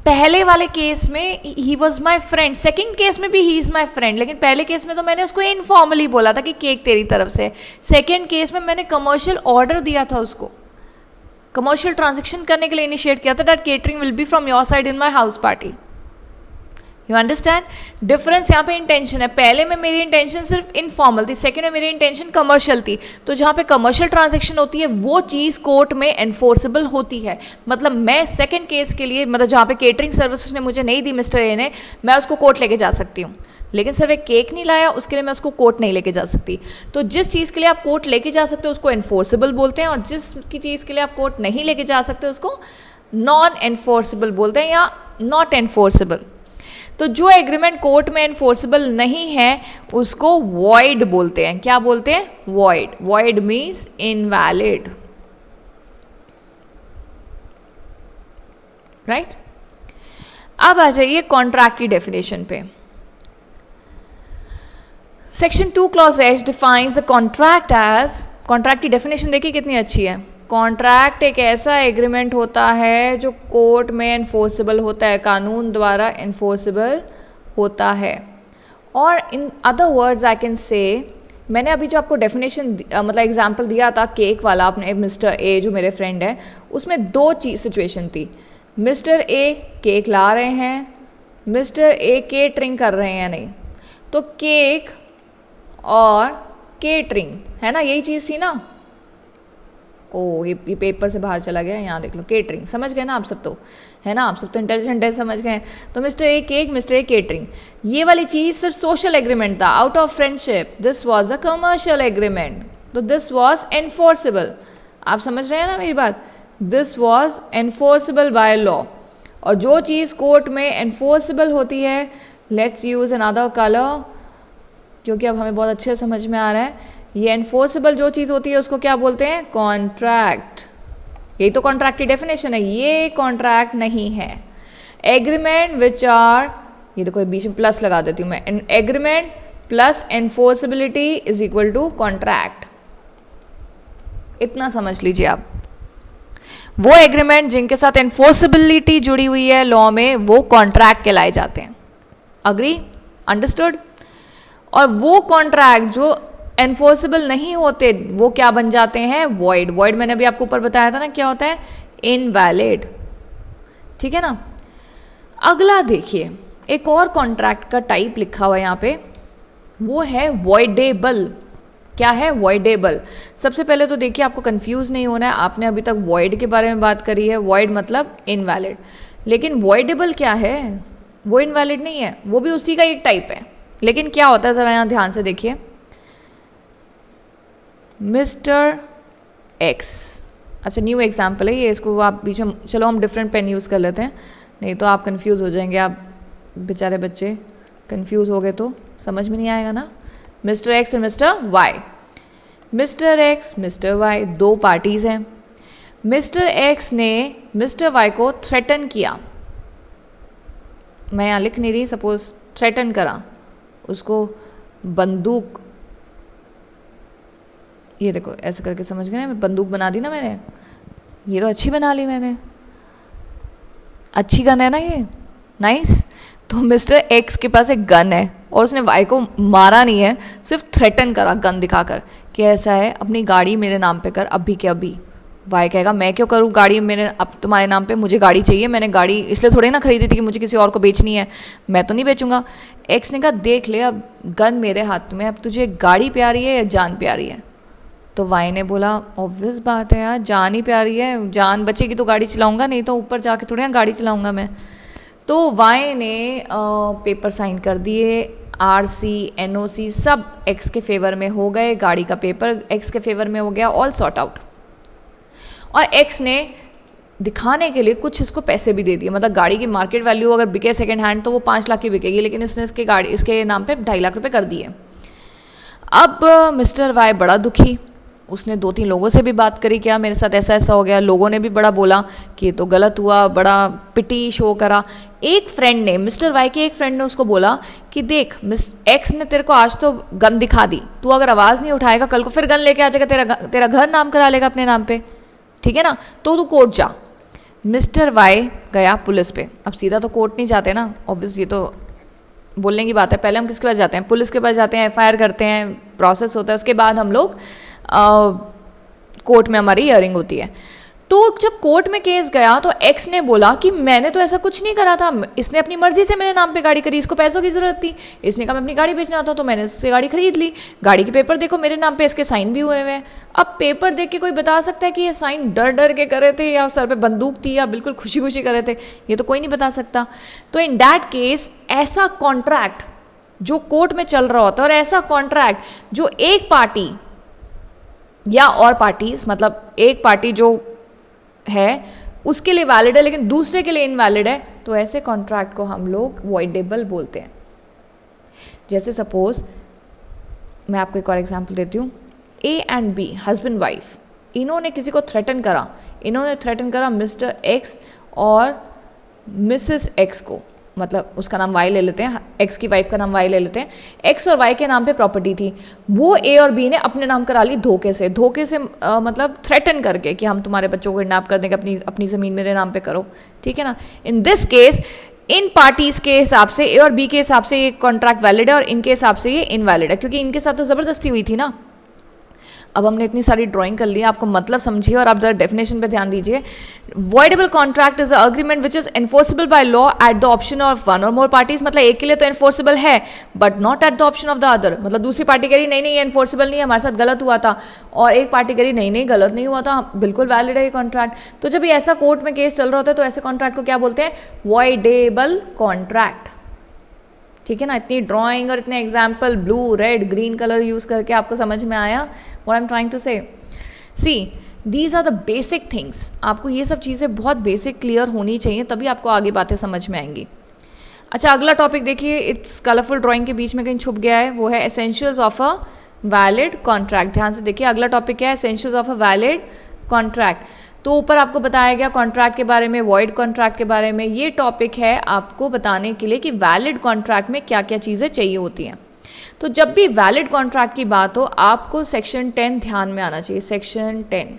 पहले वाले केस में he was my friend, second case में भी ही इज़ माई फ्रेंड, लेकिन पहले केस में तो मैंने उसको इनफॉर्मली बोला था कि केक तेरी तरफ से। सेकेंड केस में मैंने कमर्शियल ऑर्डर दिया था उसको, कमर्शियल ट्रांजेक्शन करने के लिए इनिशिएट किया था, that catering will be from your side in my house party. You understand difference? यहाँ पे इंटेंशन है, पहले में मेरी इंटेंशन सिर्फ इनफॉर्मल थी, सेकंड में मेरी इंटेंशन कमर्शियल थी। तो जहाँ पे कमर्शियल ट्रांजैक्शन होती है वो चीज़ कोर्ट में एनफोर्सेबल होती है। मतलब मैं सेकंड केस के लिए, मतलब जहाँ पे केटरिंग सर्विस उसने मुझे नहीं दी मिस्टर ए ने, मैं उसको कोर्ट लेके जा सकती हूँ, लेकिन सिर्फ एक केक नहीं लाया उसके लिए मैं उसको कोर्ट नहीं लेके जा सकती। तो जिस चीज़ के लिए आप कोर्ट लेके जा सकते हो उसको एनफोर्सेबल बोलते हैं, और जिस की चीज़ के लिए आप कोर्ट नहीं लेके जा सकते उसको नॉन एनफोर्सेबल बोलते हैं या नॉट एनफोर्सेबल। तो जो एग्रीमेंट कोर्ट में एनफोर्सेबल नहीं है उसको वॉइड बोलते हैं। क्या बोलते हैं? Void. Void means invalid, right? अब आ जाइए कॉन्ट्रैक्ट की डेफिनेशन पे। Section 2 clause H defines the contract as, contract की डेफिनेशन देखिए कितनी अच्छी है। कॉन्ट्रैक्ट एक ऐसा एग्रीमेंट होता है जो कोर्ट में एनफोर्सेबल होता है, कानून द्वारा एनफोर्सेबल होता है। और in other words I can say, मैंने अभी जो आपको डेफिनेशन मतलब एग्जांपल दिया था केक वाला, आपने मिस्टर ए जो मेरे फ्रेंड है, उसमें दो चीज सिचुएशन थी। मिस्टर ए केक ला रहे हैं, मिस्टर ए केटरिंग कर रहे हैं, नहीं तो केक और केटरिंग है ना, यही चीज़ थी ना। ओ ये पेपर से बाहर चला गया, यहाँ देख लो, केटरिंग। समझ गए ना आप सब? तो है ना, आप सब तो इंटेलिजेंट है, समझ गए। तो mister A cake, mister A catering, ये वाली चीज़ सिर्फ सोशल एग्रीमेंट था, out of friendship. This was a commercial agreement, तो दिस वाज एनफोर्सेबल। आप समझ रहे हैं ना मेरी बात? This was enforceable by law. और जो चीज़ कोर्ट में एनफोर्सेबल होती है, लेट्स यूज अनदर कलर क्योंकि अब हमें बहुत अच्छे से समझ में आ रहा है। ये एनफोर्सेबल जो चीज़ होती है उसको क्या बोलते हैं? कॉन्ट्रैक्ट। यही तो कॉन्ट्रैक्ट की डेफिनेशन है। ये कॉन्ट्रैक्ट नहीं है। एग्रीमेंट विच आर, ये देखो बीच में प्लस लगा देती हूँ मैं, agreement plus enforceability is equal to contract. इतना समझ लीजिए आप। वो एग्रीमेंट जिनके साथ एनफोर्सेबिलिटी जुड़ी हुई है लॉ में, वो कॉन्ट्रैक्ट कहलाए जाते हैं। अग्री? अंडरस्टूड? और वो कॉन्ट्रैक्ट जो एनफोर्सेबल नहीं होते वो क्या बन जाते हैं? वॉइड। वॉइड मैंने अभी आपको ऊपर बताया था ना, क्या होता है? इनवैलिड। ठीक है ना। अगला देखिए, एक और कॉन्ट्रैक्ट का टाइप लिखा हुआ है यहाँ पे, वो है वॉइडेबल। क्या है? वॉइडेबल। सबसे पहले तो देखिए, आपको कंफ्यूज नहीं होना है। आपने अभी तक वॉइड के बारे में बात करी है, वॉइड मतलब इनवैलिड, लेकिन वॉइडेबल क्या है? वो इनवैलिड नहीं है, वो भी उसी का एक टाइप है। लेकिन क्या होता है, ज़रा यहाँ ध्यान से देखिए। मिस्टर एक्स, अच्छा न्यू एग्जाम्पल है ये, इसको आप बीच में, चलो हम डिफरेंट पेन यूज़ कर लेते हैं, नहीं तो आप कंफ्यूज हो जाएंगे। आप बेचारे बच्चे कंफ्यूज हो गए तो समझ में नहीं आएगा ना। मिस्टर एक्स और Mr Y, Mr X Mr Y, दो पार्टीज़ हैं। मिस्टर एक्स ने मिस्टर वाई को थ्रेटन किया, मैं यहाँ लिख नहीं रही, सपोज थ्रेटन करा उसको, बंदूक, ये देखो ऐसे करके, समझ गए ना, बंदूक बना दी ना मैंने, ये तो अच्छी बना ली मैंने, अच्छी गन है ना ये, नाइस। तो मिस्टर एक्स के पास एक गन है और उसने वाई को मारा नहीं है, सिर्फ थ्रेटन करा गन दिखाकर कि ऐसा है, अपनी गाड़ी मेरे नाम पे कर अभी के अभी। वाई कहेगा मैं क्यों करूँ गाड़ी मेरे, अब तुम्हारे नाम पे, मुझे गाड़ी चाहिए, मैंने गाड़ी इसलिए थोड़ी ना खरीदी थी कि मुझे किसी और को बेचनी है, मैं तो नहीं बेचूंगा। एक्स ने कहा देख ले, अब गन मेरे हाथ में, अब तुझे गाड़ी प्यारी है या जान प्यारी है? तो वाई ने बोला ऑब्वियस बात है यार, जान ही प्यारी है, जान बचेगी तो गाड़ी चलाऊंगा, नहीं तो ऊपर जाके थोड़ी ना गाड़ी चलाऊंगा मैं। तो वाई ने पेपर साइन कर दिए, आरसी एनओसी सब एक्स के फेवर में हो गए, गाड़ी का पेपर एक्स के फेवर में हो गया, ऑल सॉर्ट आउट। और एक्स ने दिखाने के लिए कुछ इसको पैसे भी दे दिए, मतलब गाड़ी की मार्केट वैल्यू अगर बिके सेकेंड हैंड तो वो 5 लाख की बिकेगी, लेकिन इसने इसके नाम पे 2.5 लाख रुपए कर दिए। अब मिस्टर वाई बड़ा दुखी, उसने 2-3 लोगों से भी बात करी, क्या मेरे साथ ऐसा ऐसा हो गया, लोगों ने भी बड़ा बोला कि ये तो गलत हुआ, बड़ा पिटी शो करा। एक फ्रेंड ने, मिस्टर वाई के एक फ्रेंड ने उसको बोला कि देख मिस एक्स ने तेरे को आज तो गन दिखा दी, तू अगर आवाज़ नहीं उठाएगा कल को फिर गन लेके आ जाएगा, तेरा घर नाम करा लेगा अपने नाम पे, ठीक है ना, तो तू कोर्ट जा। मिस्टर वाई गया पुलिस पे। अब सीधा तो कोर्ट नहीं जाते ना, ऑब्वियस ये तो बोलने की बात है, पहले हम किसके पास जाते हैं? पुलिस के पास जाते हैं, एफआईआर करते हैं, प्रोसेस होता है, उसके बाद हम लोग कोर्ट में हमारी हियरिंग होती है। तो जब कोर्ट में केस गया तो एक्स ने बोला कि मैंने तो ऐसा कुछ नहीं करा था, इसने अपनी मर्जी से मेरे नाम पे गाड़ी करी, इसको पैसों की ज़रूरत थी, इसने कहा मैं अपनी गाड़ी बेचना था तो मैंने इससे गाड़ी खरीद ली, गाड़ी के पेपर देखो मेरे नाम पे, इसके साइन भी हुए हुए हैं। अब पेपर देख के कोई बता सकता है कि ये साइन डर डर के करे थे या सर पे बंदूक थी या बिल्कुल खुशी खुशी करे थे? ये तो कोई नहीं बता सकता। तो इन दैट केस ऐसा कॉन्ट्रैक्ट जो कोर्ट में चल रहा होता है और ऐसा कॉन्ट्रैक्ट जो एक पार्टी या और पार्टीज, मतलब एक पार्टी जो है उसके लिए वैलिड है लेकिन दूसरे के लिए इनवैलिड है, तो ऐसे कॉन्ट्रैक्ट को हम लोग वॉइडेबल बोलते हैं। जैसे सपोज मैं आपको एक और एग्जांपल देती हूँ, A and be husband wife, इन्होंने किसी को थ्रेटन करा, इन्होंने थ्रेटन करा मिस्टर एक्स और मिसेस एक्स को, मतलब उसका नाम वाई ले लेते हैं, एक्स की वाइफ का नाम वाई ले लेते हैं। एक्स और वाई के नाम पे प्रॉपर्टी थी, वो ए और बी ने अपने नाम करा ली धोखे से मतलब थ्रेटन करके कि हम तुम्हारे बच्चों को किडनैप कर देंगे, अपनी ज़मीन मेरे नाम पे करो, ठीक है ना। In this case in parties के हिसाब से, ए और बी के हिसाब से ये कॉन्ट्रैक्ट वैलिड है और इनके हिसाब से ये इनवैलिड है, क्योंकि इनके साथ तो ज़बरदस्ती हुई थी ना। अब हमने इतनी सारी ड्राइंग कर ली, आपको मतलब समझिए और आप जरा डेफिनेशन पे ध्यान दीजिए। Voidable contract is a agreement which is enforceable by law at the option of one और मोर पार्टीज, मतलब एक के लिए तो एनफोर्सेबल है but not at the option of the other, मतलब दूसरी पार्टी कह रही नहीं नहीं ये एनफोर्सेबल नहीं है, हमारे साथ गलत हुआ था, और एक पार्टी कह रही नहीं नहीं गलत नहीं हुआ था, बिल्कुल वैलिड है ये कॉन्ट्रैक्ट। तो जब ये ऐसा कोर्ट में केस चल रहा होता है तो ऐसे कॉन्ट्रैक्ट को क्या बोलते हैं? वॉइडेबल कॉन्ट्रैक्ट, ठीक है ना। इतनी ड्राइंग और इतने example blue red green colour use करके आपको समझ में आया what I am trying to say? See these are the basic things, आपको ये सब चीज़ें बहुत बेसिक क्लियर होनी चाहिए, तभी आपको आगे बातें समझ में आएंगी। अच्छा अगला टॉपिक देखिए, इट्स कलरफुल ड्राइंग के बीच में कहीं छुप गया है, वो है essentials of a valid contract. ध्यान से देखिए अगला टॉपिक क्या है? Essentials of a valid contract. तो ऊपर आपको बताया गया कॉन्ट्रैक्ट के बारे में, वॉइड कॉन्ट्रैक्ट के बारे में। ये टॉपिक है आपको बताने के लिए कि वैलिड कॉन्ट्रैक्ट में क्या क्या चीज़ें चाहिए होती हैं। तो जब भी वैलिड कॉन्ट्रैक्ट की बात हो आपको सेक्शन 10 ध्यान में आना चाहिए। सेक्शन 10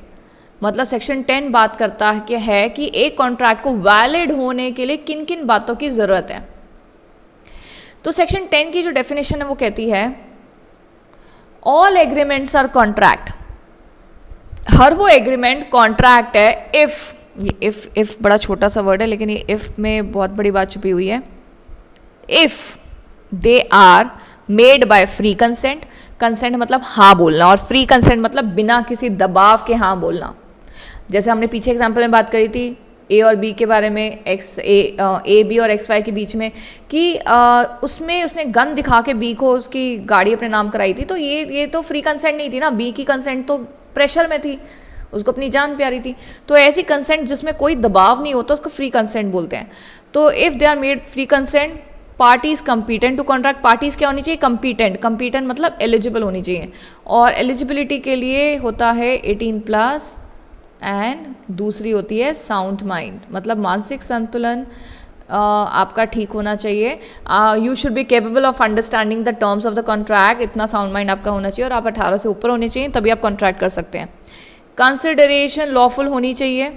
मतलब सेक्शन 10 बात करता है कि एक कॉन्ट्रैक्ट को वैलिड होने के लिए किन किन बातों की ज़रूरत है। तो सेक्शन 10 की जो डेफिनेशन है वो कहती है ऑल एग्रीमेंट्स आर कॉन्ट्रैक्ट, हर वो एग्रीमेंट कॉन्ट्रैक्ट है इफ़, ये इफ़ बड़ा छोटा सा वर्ड है लेकिन ये इफ़ में बहुत बड़ी बात छुपी हुई है। If they are made by free consent, consent मतलब हाँ बोलना, और फ्री कंसेंट मतलब बिना किसी दबाव के हाँ बोलना। जैसे हमने पीछे एग्जाम्पल में बात करी थी ए और बी के बारे में, ए बी और एक्स वाई के बीच में, कि उसमें उसने गन दिखा के बी को उसकी गाड़ी अपने नाम कराई थी, तो ये तो फ्री कंसेंट नहीं थी ना, बी की कंसेंट तो प्रेशर में थी, उसको अपनी जान प्यारी थी। तो ऐसी कंसेंट जिसमें कोई दबाव नहीं होता उसको फ्री कंसेंट बोलते हैं। तो if they are made free consent, parties competent to contract, parties क्या होनी चाहिए? कंपीटेंट, कंपीटेंट मतलब एलिजिबल होनी चाहिए, और एलिजिबिलिटी के लिए होता है 18+ एंड दूसरी होती है साउंड माइंड, मतलब मानसिक संतुलन आपका ठीक होना चाहिए। You should be capable of understanding the terms of the contract, इतना साउंड माइंड आपका होना चाहिए, और आप 18 से ऊपर होने चाहिए, तभी आप कॉन्ट्रैक्ट कर सकते हैं। कंसिडरेशन लॉफुल होनी चाहिए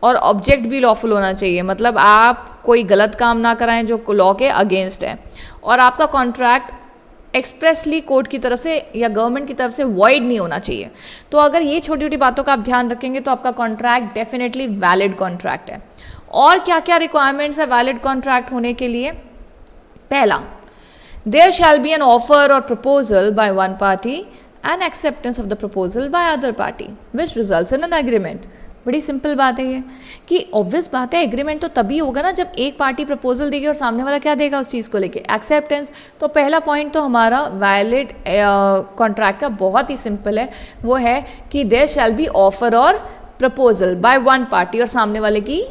और ऑब्जेक्ट भी लॉफुल होना चाहिए, मतलब आप कोई गलत काम ना कराएं जो लॉ के अगेंस्ट है, और आपका कॉन्ट्रैक्ट एक्सप्रेसली कोर्ट की तरफ से या गवर्नमेंट की तरफ से वॉइड नहीं होना चाहिए। तो अगर ये छोटी छोटी बातों का आप ध्यान रखेंगे तो आपका कॉन्ट्रैक्ट डेफिनेटली वैलिड कॉन्ट्रैक्ट है। और क्या क्या रिक्वायरमेंट्स है वैलिड कॉन्ट्रैक्ट होने के लिए? पहला, there shall be an offer और proposal by one party and acceptance of the proposal by other party which results in an agreement. बड़ी सिंपल बात है ये, कि ऑब्वियस बात है एग्रीमेंट तो तभी होगा ना जब एक पार्टी प्रपोजल देगी और सामने वाला क्या देगा उस चीज़ को लेके? एक्सेप्टेंस। तो पहला पॉइंट तो हमारा वैलिड कॉन्ट्रैक्ट का बहुत ही सिंपल है, वो है कि देयर शैल बी ऑफर और प्रपोजल बाय वन पार्टी, और सामने वाले की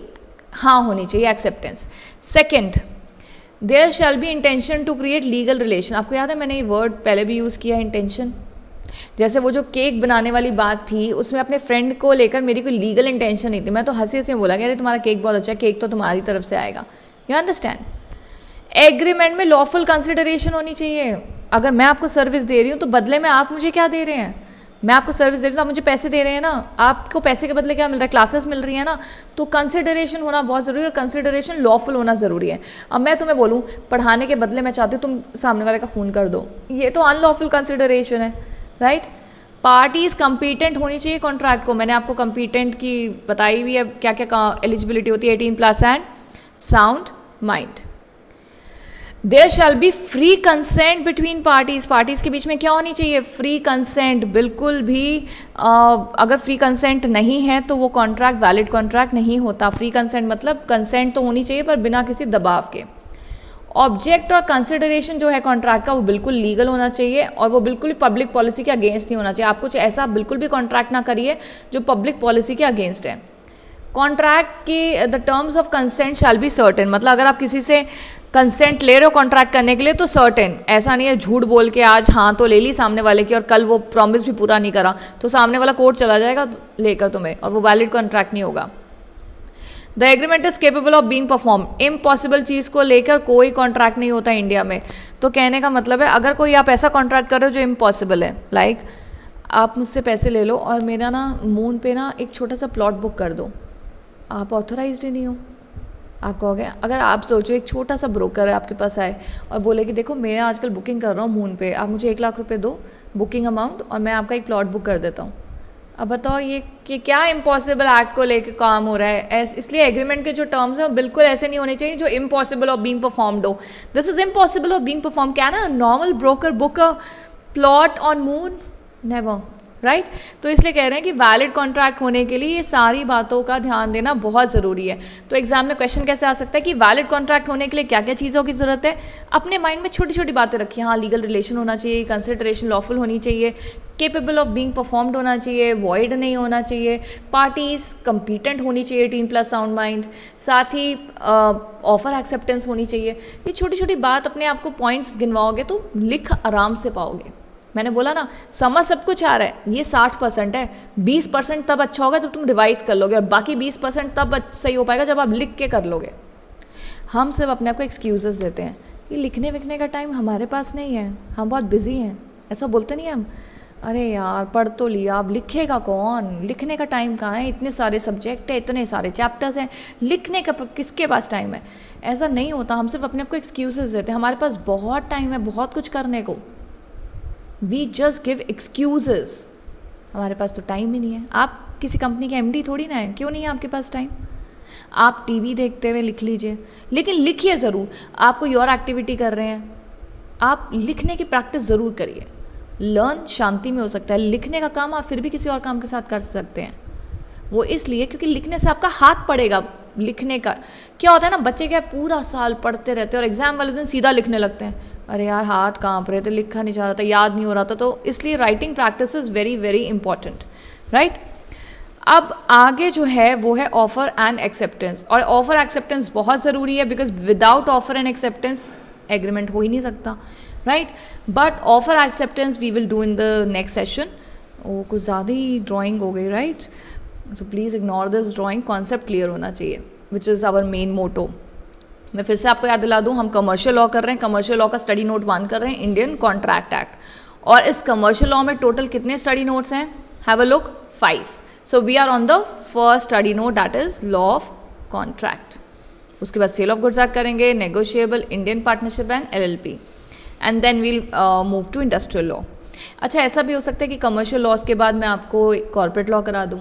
हाँ होनी चाहिए, acceptance. Second, there shall be intention to create legal relation. आपको याद है मैंने ये वर्ड पहले भी यूज़ किया है, इंटेंशन। जैसे वो जो केक बनाने वाली बात थी उसमें अपने फ्रेंड को लेकर मेरी कोई लीगल इंटेंशन नहीं थी, मैं तो हंसी हंसी में बोला कि अरे तुम्हारा केक बहुत अच्छा है, केक तो तुम्हारी तरफ से आएगा। You understand? एग्रीमेंट में लॉफुल कंसिडरेशन होनी चाहिए। अगर मैं आपको सर्विस दे रही हूँ तो बदले में आप मुझे क्या दे रहे हैं? मैं आपको सर्विस दे रही हूँ तो आप मुझे पैसे दे रहे हैं ना, आपको पैसे के बदले क्या मिल रहा है? क्लासेस मिल रही है ना। तो कंसिडरेशन होना बहुत ज़रूरी है, और कंसिडरेशन लॉफुल होना ज़रूरी है। अब मैं तुम्हें बोलूँ पढ़ाने के बदले मैं चाहती हूँ तुम सामने वाले का खून कर दो, ये तो अनलॉफुल कंसिडरेशन है, राइट? पार्टीज कंपीटेंट होनी चाहिए कॉन्ट्रैक्ट को, मैंने आपको कंपीटेंट की बताई हुई है क्या क्या एलिजिबिलिटी होती है, 18+ and sound mind. There shall be free consent between parties, parties के बीच में क्या होनी चाहिए, फ्री कंसेंट। बिल्कुल भी अगर फ्री कंसेंट नहीं है तो वो कॉन्ट्रैक्ट वैलिड कॉन्ट्रैक्ट नहीं होता। फ्री कंसेंट मतलब कंसेंट तो होनी चाहिए पर बिना किसी दबाव के। ऑब्जेक्ट और कंसिडरेशन जो है कॉन्ट्रैक्ट का वो बिल्कुल लीगल होना चाहिए और वो बिल्कुल भी पब्लिक पॉलिसी के अगेंस्ट नहीं होना चाहिए। आप कुछ ऐसा बिल्कुल भी कॉन्ट्रैक्ट ना करिए जो पब्लिक पॉलिसी के अगेंस्ट है। कॉन्ट्रैक्ट के the terms of consent shall be certain, मतलब अगर आप किसी से कंसेंट ले रहे हो कॉन्ट्रैक्ट करने के लिए तो सर्टेन, ऐसा नहीं है झूठ बोल के आज हाँ तो ले ली सामने वाले की और कल वो प्रॉमिस भी पूरा नहीं करा तो सामने वाला कोर्ट चला जाएगा लेकर तुम्हें और वो वैलिड कॉन्ट्रैक्ट नहीं होगा। The agreement is capable of being perform, impossible चीज़ को लेकर कोई कॉन्ट्रैक्ट नहीं होता इंडिया में। तो कहने का मतलब है अगर कोई आप ऐसा कॉन्ट्रैक्ट कर रहे हो जो इम्पॉसिबल है, लाइक आप मुझसे पैसे ले लो और मेरा ना मून पे ना एक छोटा सा प्लॉट बुक कर दो, आप ऑथोराइज्ड ही नहीं हो। आप कहोगे, अगर आप सोचो एक छोटा सा ब्रोकर है आपके पास आए और बोले कि देखो मैं आजकल बुकिंग कर रहा हूँ मून पे, आप मुझे 1 लाख रुपए दो बुकिंग अमाउंट और मैं आपका एक प्लॉट बुक कर देता हूँ। अब बताओ ये कि क्या इम्पॉसिबल एक्ट को लेकर काम हो रहा है। इसलिए एग्रीमेंट के जो टर्म्स हैं वो बिल्कुल ऐसे नहीं होने चाहिए जो इम्पॉसिबल ऑफ बीइंग परफॉर्म्ड हो। This is impossible of being perform, क्या ना normal broker book a plot on moon, never, right. तो इसलिए कह रहे हैं कि वैलिड कॉन्ट्रैक्ट होने के लिए ये सारी बातों का ध्यान देना बहुत ज़रूरी है। तो एग्जाम में क्वेश्चन कैसे आ सकता है कि वैलिड कॉन्ट्रैक्ट होने के लिए क्या क्या चीज़ों की ज़रूरत है, अपने माइंड में छोटी छोटी बातें रखिए। हाँ, लीगल रिलेशन होना चाहिए, कंसिडरेशन लॉफुल होनी चाहिए, केपेबल ऑफ बीइंग परफॉर्म्ड होना चाहिए, वॉइड नहीं होना चाहिए, पार्टीज कंपीटेंट होनी चाहिए, 18+ साउंड माइंड, साथ ही ऑफर एक्सेप्टेंस होनी चाहिए। ये छोटी छोटी बात अपने आप को पॉइंट्स गिनवाओगे तो लिख आराम से पाओगे। मैंने बोला ना समझ सब कुछ आ रहा है, ये 60% है, 20% तब अच्छा होगा जब तुम रिवाइज कर लोगे और बाकी 20% तब सही हो पाएगा जब आप लिख के कर लोगे। हम सिर्फ अपने आप को एक्सक्यूजेस देते हैं, ये लिखने विखने का टाइम हमारे पास नहीं है, हम बहुत बिजी हैं, ऐसा बोलते नहीं हम। अरे यार पढ़ तो लिया, अब लिखेगा कौन, लिखने का टाइम कहाँ है, इतने सारे सब्जेक्ट है, इतने सारे चैप्टर्स हैं, लिखने का किसके पास टाइम है। ऐसा नहीं होता, हम सिर्फ अपने आप को एक्सक्यूजेस देते हैं, हमारे पास बहुत टाइम है बहुत कुछ करने को। वी जस्ट गिव एक्सक्यूजेस, हमारे पास तो टाइम ही नहीं है। आप किसी कंपनी के एमडी थोड़ी ना है, क्यों नहीं है आपके पास टाइम। आप टीवी देखते हुए लिख लीजिए, लेकिन लिखिए ज़रूर। आप कोई और एक्टिविटी कर रहे हैं, आप लिखने की प्रैक्टिस ज़रूर करिए। लर्न शांति में हो सकता है, लिखने का काम आप फिर भी किसी और काम के साथ कर सकते हैं। वो इसलिए क्योंकि लिखने से आपका हाथ पड़ेगा। लिखने का क्या होता है ना, बच्चे क्या पूरा साल पढ़ते रहते हैं और एग्जाम वाले दिन सीधा लिखने लगते हैं, अरे यार हाथ कांप रहे थे, लिखा नहीं जा रहा था, याद नहीं हो रहा था। तो इसलिए writing practice is very very important, right. अब आगे जो है वो है ऑफर एंड एक्सेप्टेंस, और ऑफर एक्सेप्टेंस बहुत ज़रूरी है because without offer and acceptance agreement हो ही नहीं सकता, right. But offer acceptance we will do in the next session. वो कुछ ज़्यादा ही ड्राइंग हो गई, right. So please ignore this drawing, concept clear होना चाहिए which is our main motto. मैं फिर से आपको याद दिला दूँ, हम कमर्शियल लॉ कर रहे हैं, कमर्शियल लॉ का स्टडी नोट 1 कर रहे हैं, इंडियन कॉन्ट्रैक्ट एक्ट। और इस कमर्शियल लॉ में टोटल कितने स्टडी नोट्स हैं, have a look, 5। So we are on the first study note, that is law of contract. उसके बाद सेल ऑफ गुड्स एक्ट करेंगे, negotiable, Indian partnership and LLP, and then we'll move to industrial law. अच्छा, ऐसा भी हो सकता है कि कमर्शियल लॉज के बाद मैं आपको कॉर्पोरेट लॉ करा दूँ,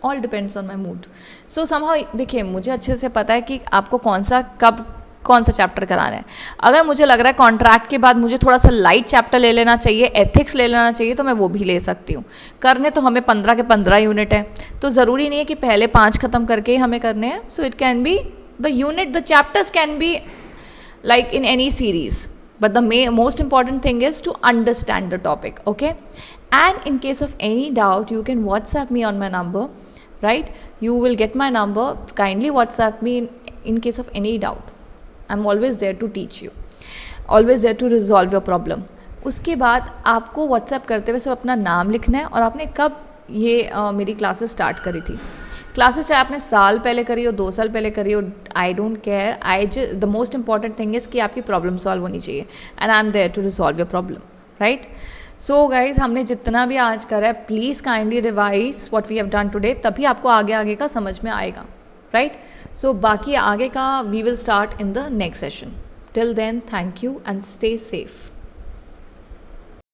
all depends on my mood. So somehow देखिए, मुझे अच्छे से पता है कि आपको कौन सा कब कौन सा चैप्टर कराना है। अगर मुझे लग रहा है कॉन्ट्रैक्ट के बाद मुझे थोड़ा सा लाइट चैप्टर ले लेना चाहिए, एथिक्स ले लेना चाहिए, तो मैं वो भी ले सकती हूँ। करने तो हमें 15 के 15 यूनिट है, तो ज़रूरी नहीं है कि पहले 5 ख़त्म करके ही हमें करने हैं। So it can be the unit, the chapters can be like in any series, but the most important thing is to understand the topic, okay? And in case of any doubt, you can WhatsApp me on my number, right? You will get my number, kindly WhatsApp me in case of any doubt. I'm always there to teach you, always there to resolve your problem. उसके बाद आपको WhatsApp करते हुए सिर्फ अपना नाम लिखना है और आपने कब ये मेरी क्लासेस स्टार्ट करी थी। क्लासेस चाहे आपने साल पहले करी हो, 2 साल पहले करी हो, I don't care. The most important thing is कि आपकी प्रॉब्लम सॉल्व होनी चाहिए, and I am there to resolve your problem, right. So guys, हमने जितना भी आज करा है, please kindly revise what we have done today, तभी आपको आगे आगे का समझ में आएगा, राइट। सो बाकी आगे का we will start in the next session. Till then, thank you and stay safe.